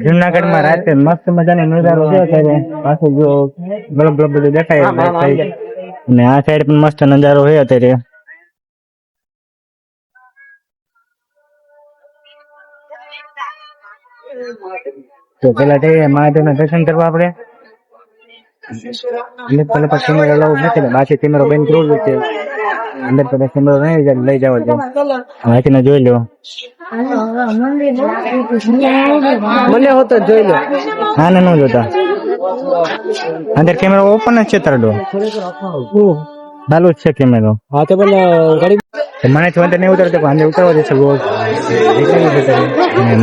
જુનાગઢ માં રાતે મસ્ત મજાનો નજારો પાછું જો ગલબ ગલબ બધું દેખાય અને આ સાઈડ પણ મસ્ત નજારો હોય અત્યારે. તો પેલા જઈએ મહાદેવ ના દર્શન કરવા આપડે. પેલા પછી કેમેરો અલાઉડ નથી ને બાકી કેમેરો બેન કરવું છે અંદર પેલા કેમેરો નહીં લઈ જવા દે અહીંથી જોઈ લો. મને હોતો જોઈ લો. હા ને ન જોતા અંદર કેમેરો ઓપન જ છે તરડો ચાલુ જ છે કેમેરો. હા તો પેલા મને તો અંદર નહીં ઉતરતો અંદર ઉતરવા દેશે રોજ.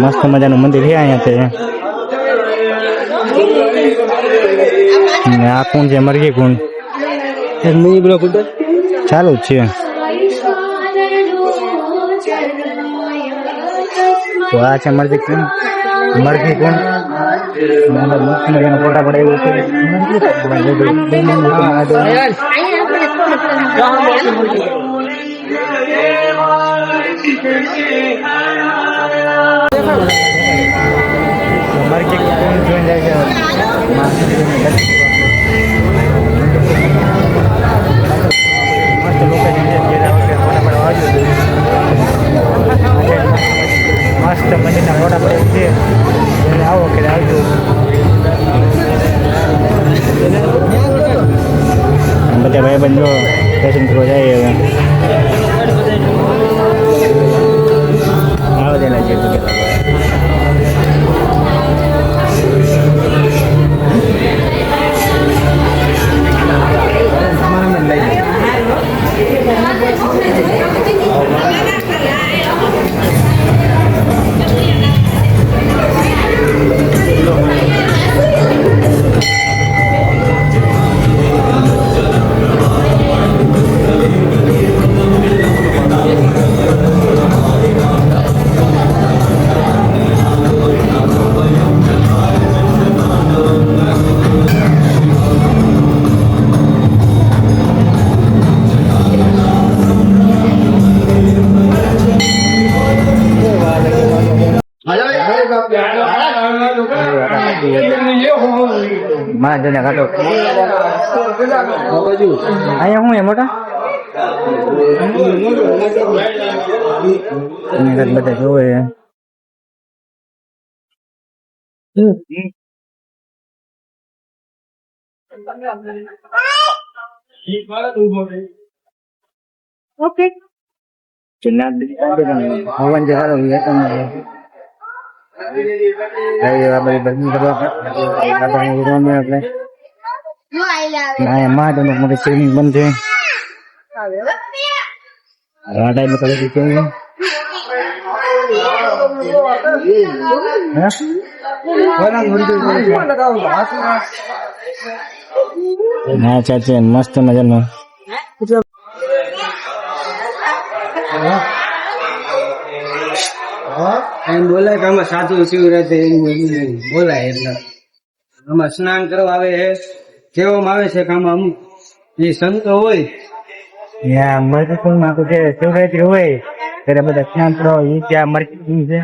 મસ્ત મજાનું મંદિર છે અહીંયા. આ કુંડ છે મરઘી કુંડ ચાલુ જ છે. તો આ છે મરઘી કુંડ ફોટા પડે એવું છે. મરઘી કુંડ જોઈને જાય છે. મસ્ત મંદિરના મોટા પડે છે આવો કે આવજો. બધા ભાઈ બંધો દર્શન કરવા જાય હવે આવેલા છે. અહીંયા શું એ મોટા બધા જોવે. ઓકે હવન જે સારો આપણે મોટી સ્વિમિંગ બંધ છે. આ ટાઈમ હા ચાચી મસ્ત મજાનો એમ બોલાય કે આમાં સાધુ શિવરાત્રી બોલાય એટલે આમાં સ્નાન કરવા આવે કહેવામાં આવે છે કે આમાં અમુક જે સંતો હોય શિવરાત્રી હોય ત્યારે બધા સ્નાન કરવા એ ત્યાં મરકી છે.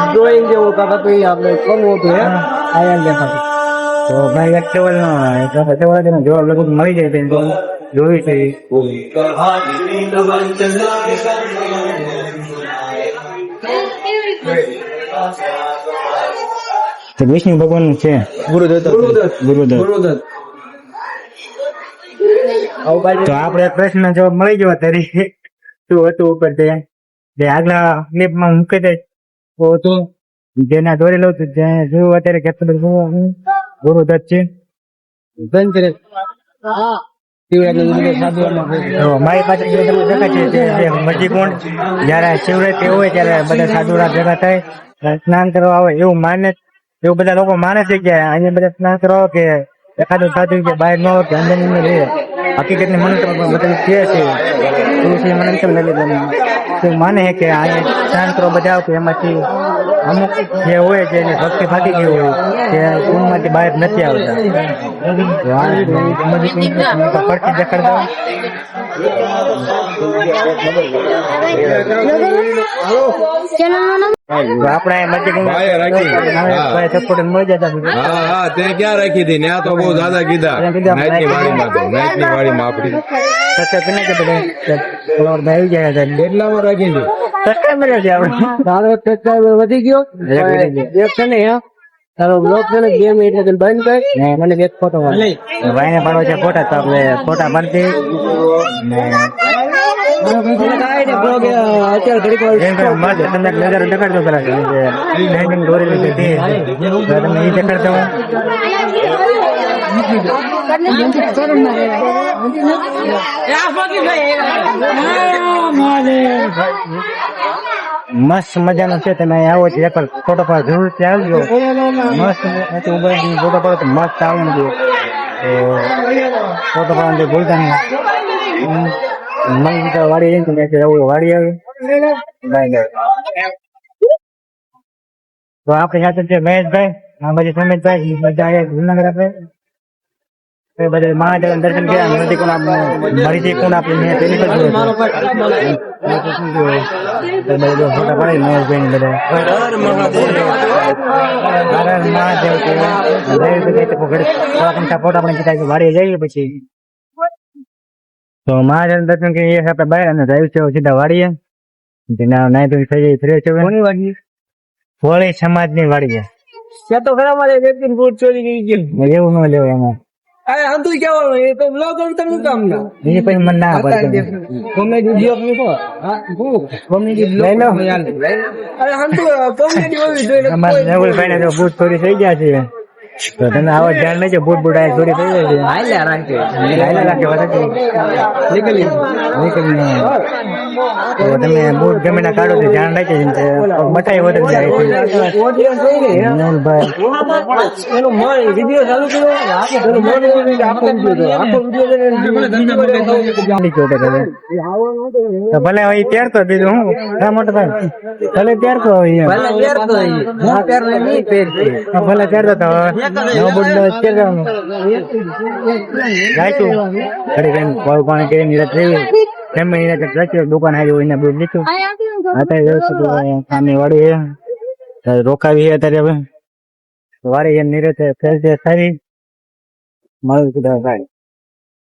ડ્રોઈંગ જેવું કાકા તો આપણે કરવું હતું તો ભાઈ એક જવાબ લગભગ મળી જાય જોયું છે. વિષ્ણુ ભગવાન નું છે ગુરુદત્ત. તો આપડે પ્રશ્ન જવાબ મળી જવા તરીકે શું હતું ઉપર જે આગલા ક્લિપમાં મૂકી દે તો જેના દોરેલું હતું જોયું અત્યારે કેપ્ટન ગુરુદત્ત છે. મારી પાસે મરજી કુંડ જયારે શિવરાત્રી હોય ત્યારે બધા સાધુરા ભેગા થાય સ્નાન કરવા આવે એવું માને એવું બધા લોકો માને છે કે અહીંયા બધા સ્નાન કરવા કે એકાદું સાધુ કે બહાર ન હોય કે અંદર રહે. હકીકતની મંત્ર બધું કહે છે મંત્ર માને છે કે અહીંયા સ્નાન કરવા બધા આવે એમાંથી અમુક જે હોય છે એને ભક્તિ ફાટી ગઈ હોય તે કુંડમાંથી બહાર નથી આવતા પડતી દેખાડતા આપડા મજી ભાઈએ રાખી. હા. સપોર્ટ મળી જતા હા હા તે ક્યાં રાખી હતી ત્યાં તો બહુ દાદા કીધા નાઈટની વાડીમાં તો નાઈટની વાડીમાં આપડી આવી જાય કેટલામાં રાખી હતી સબસ્ક્રાઈબર વધી ગયો એક છે ને તારો બ્લોગ છે ને 2 મિનિટ એટલે બંધ કર મને એક ફોટો ભાઈને પાડો છે ફોટા તો આપણે ફોટા પાડી તમને નજર દેખાડતો પેલા દોરેલી છે તે તમને એ દેખાડતો મસ્ત મજાનો છે તમે અહીં આવો છો એક વાર ફોટો પાડ જરૂર આવજો મસ્ત ફોટો પાડો તો મસ્ત આવવું જોઈએ ફોટો પાડવાનું ભૂલતા નહીં મને વાડી વાડી આવે તો આપણી સાથે છે મહેશભાઈ આ બાજુ સમિતભાઈ બધા જુનાગઢ આપે બધા મહાદેવ દર્શન કર્યા નદી કોણ મરીથી કોણ આપણે પેલી પર ફોટા પડાય મહેશભાઈ બધા મહાદેવ ફોટા આપણે કીધા વાડીએ જઈએ પછી તો મહાદેવ દર્શન કરીએ આપણે બહાર અને જાય છે સીધા વાડીએ જેના નાઈ ધોઈ થઈ જાય ફ્રેશ હોય હોળી સમાજ ની વાડીએ ત્યાં તો ખરા મારે વ્યક્તિ બૂટ ચોરી ગઈ ગયું એવું ન લેવાય એમાં અરે આમ તો કેવાનું એ તો બ્લોગ તમે કામ ના એ પછી મને ના પડે કોમેડી બ્લોગ ની કો કોમેડી બ્લોગ લઈ લો અરે આમ તો કોમેડી હોવી જોઈએ અમારે નવલભાઈ ને તો બૂટ ચોરી થઈ ગયા છે તો તમે આવો ધ્યાન લેજો બૂટ બૂટ આ ચોરી થઈ જાય છે હાલ્યા રાખે વધારે નીકળી તો તમે બૂટ ગમે ના કાઢો તો ધ્યાન રાખજો જેમ કે બટાઈ વધારે જાય છે નવલભાઈ એનો વિડિયો ચાલુ કર્યો એનો આખો તો ભલે હવે ત્યાર તો બીજું હું શા મોટા ભાઈ ભલે ત્યાર તો ભલે ત્યાર તો નવો બુડલો ત્યાર રાખ્યું ઘડી કઈ પાણી કરી નિરાત રહેવી એમ નિરાત રાખ્યું દુકાન આવી એને બુડ લીધું અત્યારે વ્યવસ્થિત સામે વાળી રોકાવી અત્યારે હવે વાળી એમ નિરાત ફેર સારી મળ્યું કીધા સારી